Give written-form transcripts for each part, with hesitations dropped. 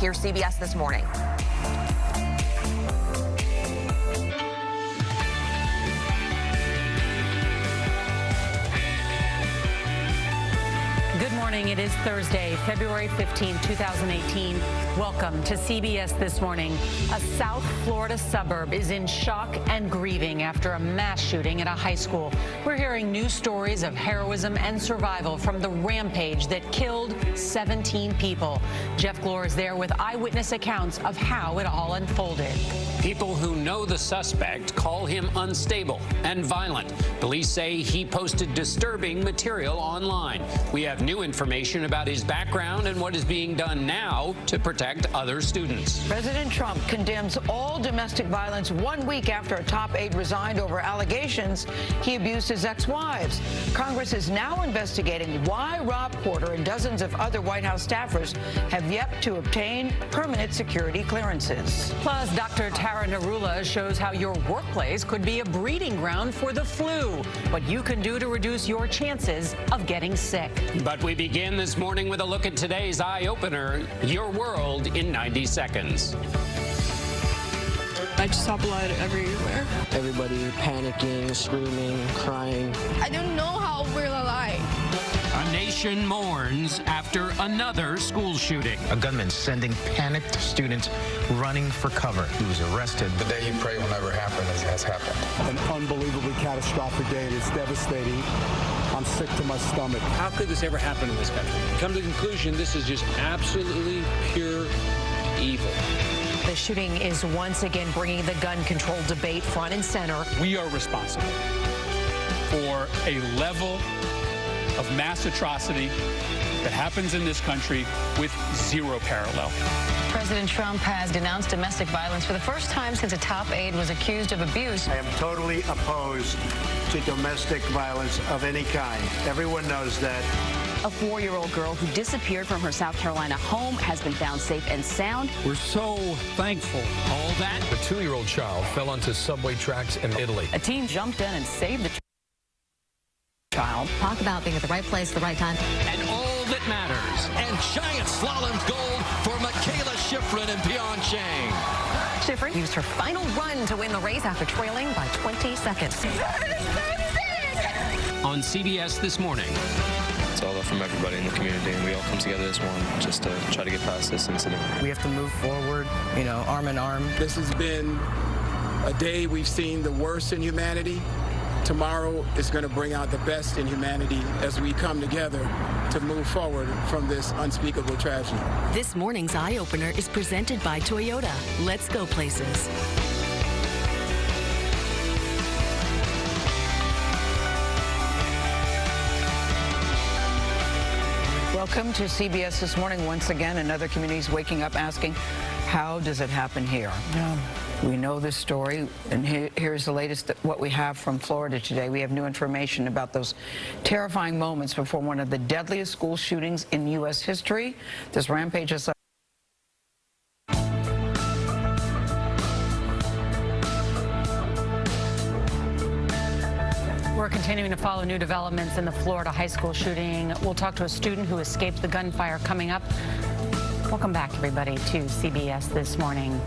Here's CBS This Morning. Good morning. It is Thursday, February 15, 2018. Welcome to CBS This Morning. A South Florida suburb is in shock and grieving after a mass shooting at a high school. We're hearing new stories of heroism and survival from the rampage that killed 17 people. Jeff Glor is there with eyewitness accounts of how it all unfolded. People who know the suspect call him unstable and violent. Police say he posted disturbing material online. We have new information about his background and what is being done now to protect other students. President Trump condemns all domestic violence 1 week after a top aide resigned over allegations he abused his ex-wives. Congress is now investigating why Rob Porter and dozens of other White House staffers have yet to obtain permanent security clearances. Plus, Dr. Tara Narula shows how your workplace could be a breeding ground for the flu. What you can do to reduce your chances of getting sick. But we begin this morning with a look at today's eye-opener, Your World in 90 Seconds. I just saw blood everywhere. Everybody panicking, screaming, crying. I don't know how we're alive. A nation mourns after another school shooting. A gunman sending panicked students running for cover. He was arrested. The day you pray will never happen has happened. An unbelievably catastrophic day. It is devastating. I'm sick to my stomach. How could this ever happen in this country? Come to the conclusion, this is just absolutely pure evil. The shooting is once again bringing the gun control debate front and center. We are responsible for a level of mass atrocity that happens in this country with zero parallel. President Trump has denounced domestic violence for the first time since a top aide was accused of abuse. I am totally opposed to domestic violence of any kind. Everyone knows that. A 4-year-old girl who disappeared from her South Carolina home has been found safe and sound. We're so thankful. All that. A 2-year-old child fell onto subway tracks in Italy. A teen jumped in and saved the child. Talk about being at the right place at the right time. And all that matters. And giant slalom gold for Michaela Schifrin in PyeongChang. Schifrin used her final run to win the race after trailing by 20 seconds. On CBS This Morning. It's all from everybody in the community, and we all come together as one just to try to get past this incident. We have to move forward, arm in arm. This has been a day we've seen the worst in humanity. Tomorrow is going to bring out the best in humanity as we come together to move forward from this unspeakable tragedy. This morning's Eye Opener is presented by Toyota. Let's go places. Welcome to CBS This Morning. Once again, another community is waking up asking, how does it happen here? We know this story, and here's the latest, what we have from Florida today. We have new information about those terrifying moments before one of the deadliest school shootings in U.S. history. This rampage is We're continuing to follow new developments in the Florida high school shooting. We'll talk to a student who escaped the gunfire coming up. Welcome back, everybody, to CBS This Morning.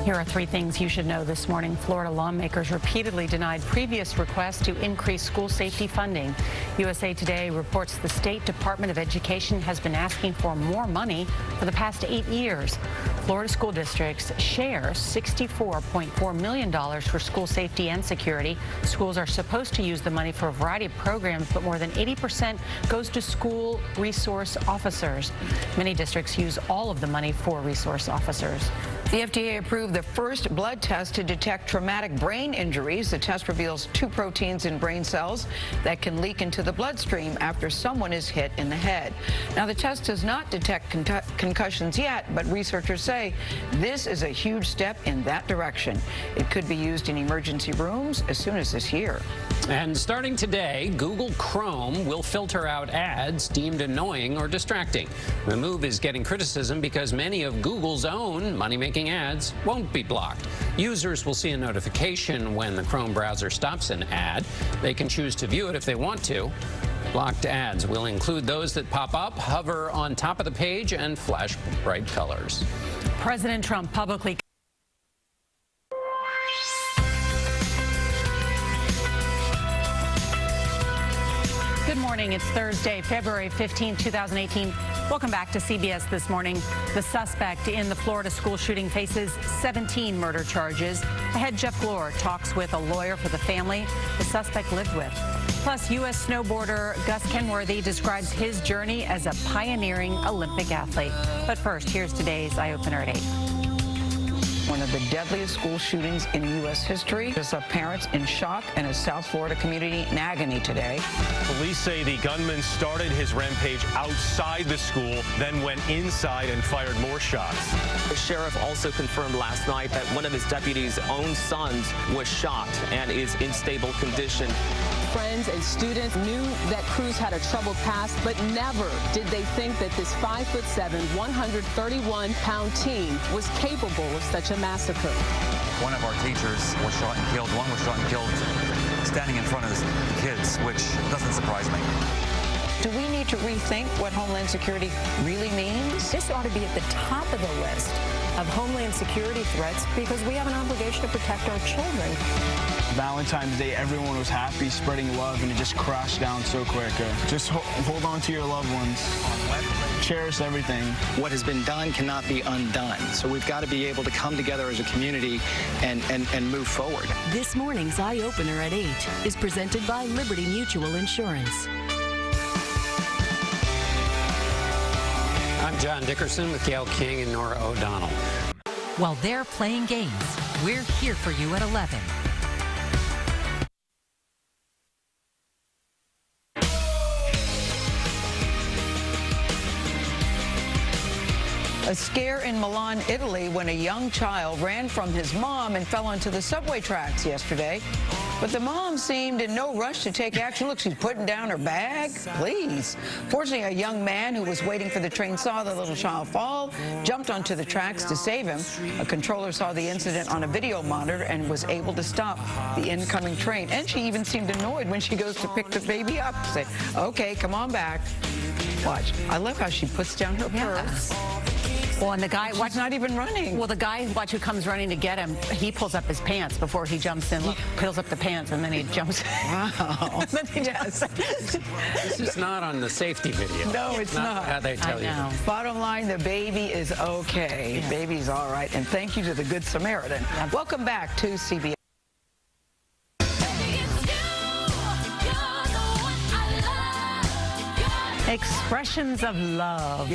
Here are 3 things you should know this morning. Florida lawmakers repeatedly denied previous requests to increase school safety funding. USA Today reports the State Department of Education has been asking for more money for the past 8 years. Florida school districts share $64.4 million for school safety and security. Schools are supposed to use the money for a variety of programs, but more than 80% goes to school resource officers. Many districts use all of the money for resource officers. The FDA approved the first blood test to detect traumatic brain injuries. The test reveals 2 proteins in brain cells that can leak into the bloodstream after someone is hit in the head. Now, the test does not detect concussions yet, but researchers say this is a huge step in that direction. It could be used in emergency rooms as soon as this year. And starting today, Google Chrome will filter out ads deemed annoying or distracting. The move is getting criticism because many of Google's own money-making ads won't be blocked. Users will see a notification when the Chrome browser stops an ad. They can choose to view it if they want to. Blocked ads will include those that pop up, hover on top of the page, and flash bright colors. President Trump publicly. Good morning. It's Thursday, February 15, 2018. Welcome back to CBS This Morning. The suspect in the Florida school shooting faces 17 murder charges. Ahead, Jeff Glore talks with a lawyer for the family the suspect lived with. Plus, U.S. snowboarder Gus Kenworthy describes his journey as a pioneering Olympic athlete. But first, here's today's eye-opener at 8. One of the deadliest school shootings in U.S. history. Just left parents in shock and a South Florida community in agony today. Police say the gunman started his rampage outside the school, then went inside and fired more shots. The sheriff also confirmed last night that one of his deputies' own sons was shot and is in stable condition. Friends and students knew that Cruz had a troubled past, but never did they think that this 5'7", 131-pound teen was capable of such a massacre. One of our teachers was shot and killed. One was shot and killed standing in front of the kids, which doesn't surprise me. Do we need to rethink what Homeland Security really means? This ought to be at the top of the list of Homeland Security threats because we have an obligation to protect our children. Valentine's Day, everyone was happy, spreading love, and it just crashed down so quick. Just hold on to your loved ones. Cherish everything. What has been done cannot be undone. So we've got to be able to come together as a community and move forward. This morning's Eye Opener at 8 is presented by Liberty Mutual Insurance. I'm John Dickerson with Gail King and Nora O'Donnell. While they're playing games, we're here for you at 11. A scare in Milan, Italy, when a young child ran from his mom and fell onto the subway tracks yesterday. But the mom seemed in no rush to take action. Look, she's putting down her bag. Please. Fortunately, a young man who was waiting for the train saw the little child fall, jumped onto the tracks to save him. A controller saw the incident on a video monitor and was able to stop the incoming train. And she even seemed annoyed when she goes to pick the baby up. Say, okay, come on back. Watch. I love how she puts down her purse. Well, and the guy, watch, not even running. Well, the guy, watch, who comes running to get him, he pulls up his pants before he jumps in. Look, pulls up the pants, and then he jumps. Wow. Then he does. This is not on the safety video. No, it's not. How they tell you. Bottom line, the baby is okay. Yeah. Baby's all right. And thank you to the Good Samaritan. Welcome back to CBS. Expressions of love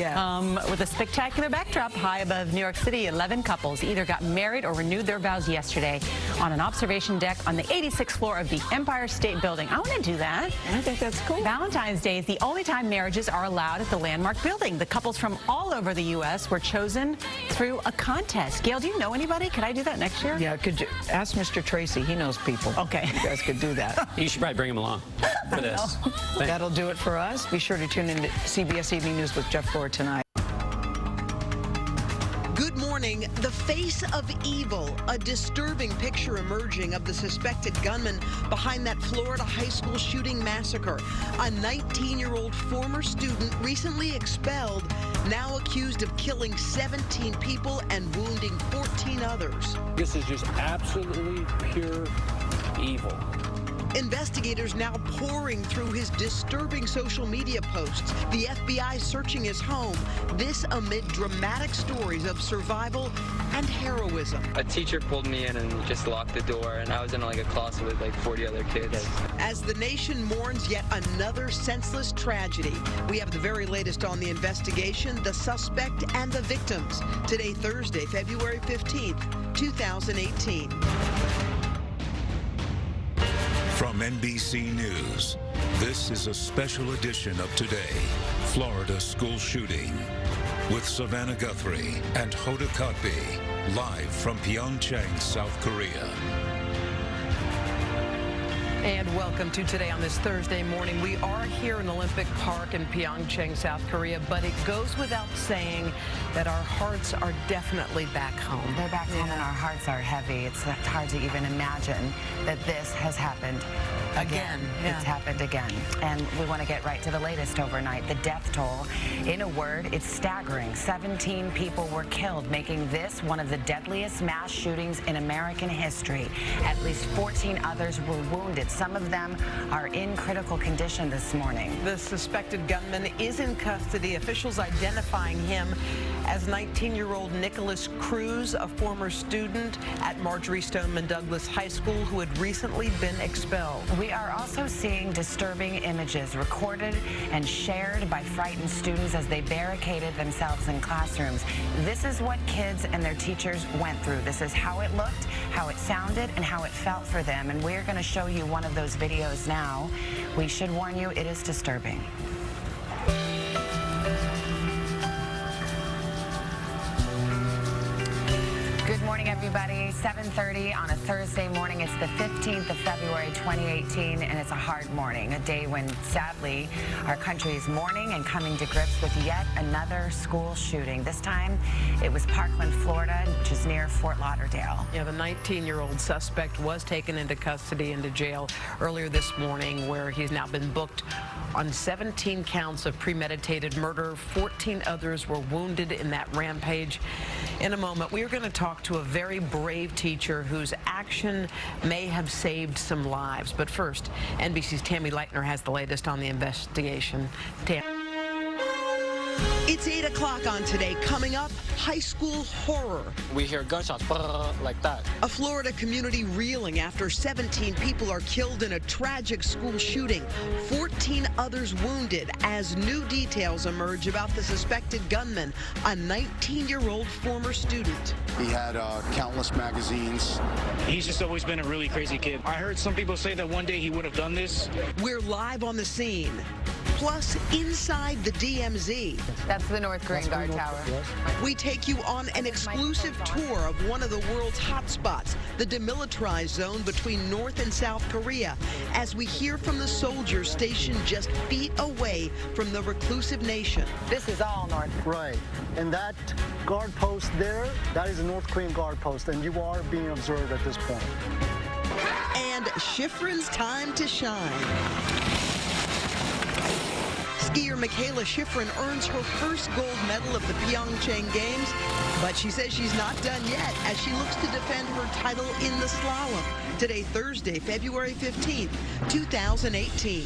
with a spectacular backdrop high above New York City. 11 couples either got married or renewed their vows yesterday on an observation deck on the 86th floor of the Empire State Building. I want to do that. I think that's cool. Valentine's Day is the only time marriages are allowed at the landmark building. The couples from all over the U.S. were chosen through a contest. Gail, do you know anybody? Could I do that next year? Yeah, could you ask Mr. Tracy? He knows people. Okay. You guys could do that. You should probably bring him along for this. That'll do it for us. Be sure to tune in to CBS Evening News with Jeff Glore tonight. Good morning. The face of evil, a disturbing picture emerging of the suspected gunman behind that Florida high school shooting massacre. A 19-year-old former student recently expelled, now accused of killing 17 people and wounding 14 others. This is just absolutely pure evil. Investigators now pouring through his disturbing social media posts. The FBI searching his home. This amid dramatic stories of survival and heroism. A teacher pulled me in and just locked the door, and I was in like a closet with like 40 other kids. As the nation mourns yet another senseless tragedy, we have the very latest on the investigation, the suspect, and the victims. Today, Thursday, February 15th, 2018. From NBC News, this is a special edition of Today, Florida School Shooting, with Savannah Guthrie and Hoda Kotb, live from PyeongChang, South Korea. And welcome to Today on this Thursday morning. We are here in Olympic Park in PyeongChang, South Korea, but it goes without saying that our hearts are definitely back home. They're back home and our hearts are heavy. It's hard to even imagine that this has happened again. Yeah. It's happened again. And we want to get right to the latest overnight. The death toll, in a word, it's staggering. 17 people were killed, making this one of the deadliest mass shootings in American history. At least 14 others were wounded. Some of them are in critical condition this morning. The suspected gunman is in custody. Officials identifying him as 19-year-old Nicholas Cruz, a former student at Marjory Stoneman Douglas High School who had recently been expelled. We are also seeing disturbing images recorded and shared by frightened students as they barricaded themselves in classrooms. This is what kids and their teachers went through. This is how it looked, how it sounded, and how it felt for them. And we're going to show you one of those videos now. We should warn you, it is disturbing. Good morning, everybody. 7:30 on a Thursday morning. It's the 15th of February, 2018, and it's a hard morning, a day when, sadly, our country is mourning and coming to grips with yet another school shooting. This time, it was Parkland, Florida, which is near Fort Lauderdale. Yeah, the 19-year-old suspect was taken into custody, into jail earlier this morning, where he's now been booked on 17 counts of premeditated murder. 14 others were wounded in that rampage. In a moment, we are going to talk to a very brave teacher whose action may have saved some lives. But first, NBC's Tammy Leitner has the latest on the investigation. It's 8 o'clock on Today. Coming up, high school horror. We hear gunshots like that. A Florida community reeling after 17 people are killed in a tragic school shooting. 14 others wounded as new details emerge about the suspected gunman, a 19-year-old former student. He had countless magazines. He's just always been a really crazy kid. I heard some people say that one day he would have done this. We're live on the scene. Plus, inside the DMZ. That's the North Korean guard tower. We take you on an exclusive tour of one of the world's hotspots, the demilitarized zone between North and South Korea, as we hear from the soldiers stationed just feet away from the reclusive nation. This is all North. Right. And that guard post there, that is a North Korean guard post, and you are being observed at this point. And Schifrin's time to shine. Skier Michaela Schifrin earns her first gold medal of the PyeongChang Games, but she says she's not done yet as she looks to defend her title in the slalom. Today, Thursday, February 15th, 2018.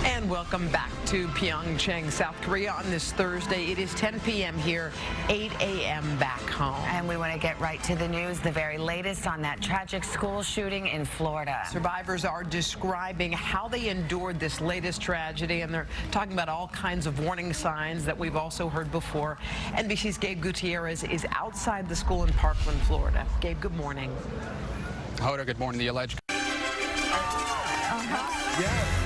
And welcome back to PyeongChang, South Korea on this Thursday. It is 10 p.m. here, 8 a.m. back home. And we want to get right to the news, the very latest on that tragic school shooting in Florida. Survivors are describing how they endured this latest tragedy, and they're talking about all kinds of warning signs that we've also heard before. NBC's Gabe Gutierrez is outside the school in Parkland, Florida. Gabe, good morning. Hoda, good morning. The alleged... Yeah.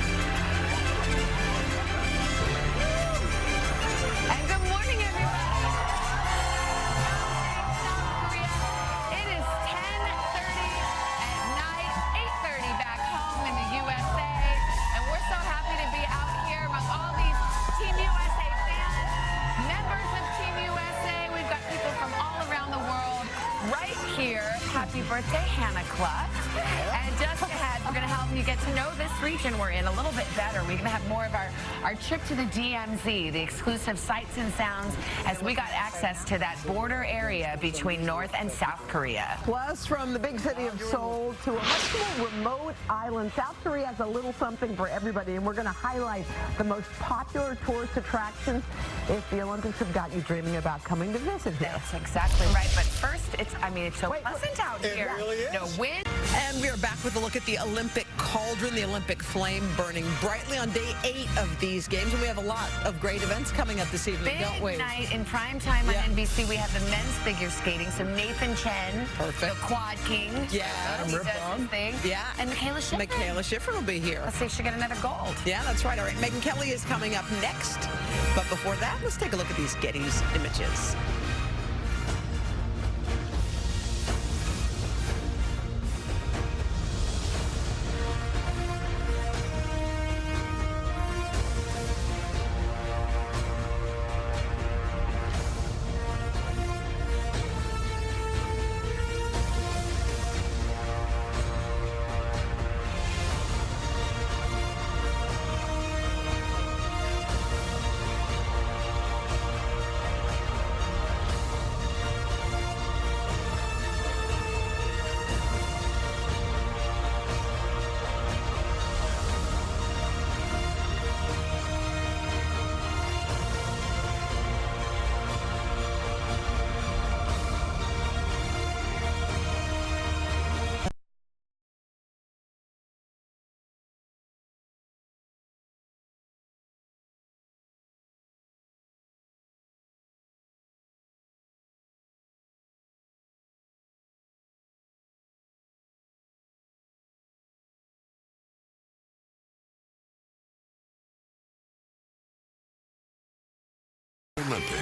Happy birthday, Hannah Cluck. And just ahead, we're going to help you get to know this region we're in a little bit better. We're going to have more of our trip to the DMZ, the exclusive sights and sounds, as we got access to that border area between North and South Korea. Plus, from the big city of Seoul to a much more remote island, South Korea has a little something for everybody, and we're going to highlight the most popular tourist attractions if the Olympics have got you dreaming about coming to visit here. That's exactly right. But first, it's so pleasant out here. It really is. No wind. And we are back with a look at the Olympic cauldron, the Olympic flame burning brightly on day 8 of these games. And we have a lot of great events coming up this evening, don't we? Big night in prime time on NBC. We have the men's figure skating. So Nathan Chen, the Quad King. Yeah. He does his thing. Yeah. And Michaela Schifrin. Michaela Schifrin will be here. Let's see if she get another gold. Yeah, that's right. All right, Megyn Kelly is coming up next. But before that, let's take a look at these Getty's images.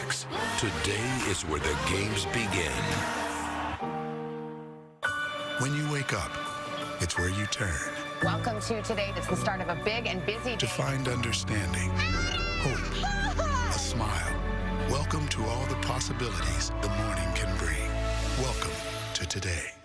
facts. Today is where the games begin. When you wake up, it's where you turn. Welcome to Today. It's the start of a big and busy day. To find understanding, hope, a smile. Welcome to all the possibilities the morning can bring. Welcome to Today.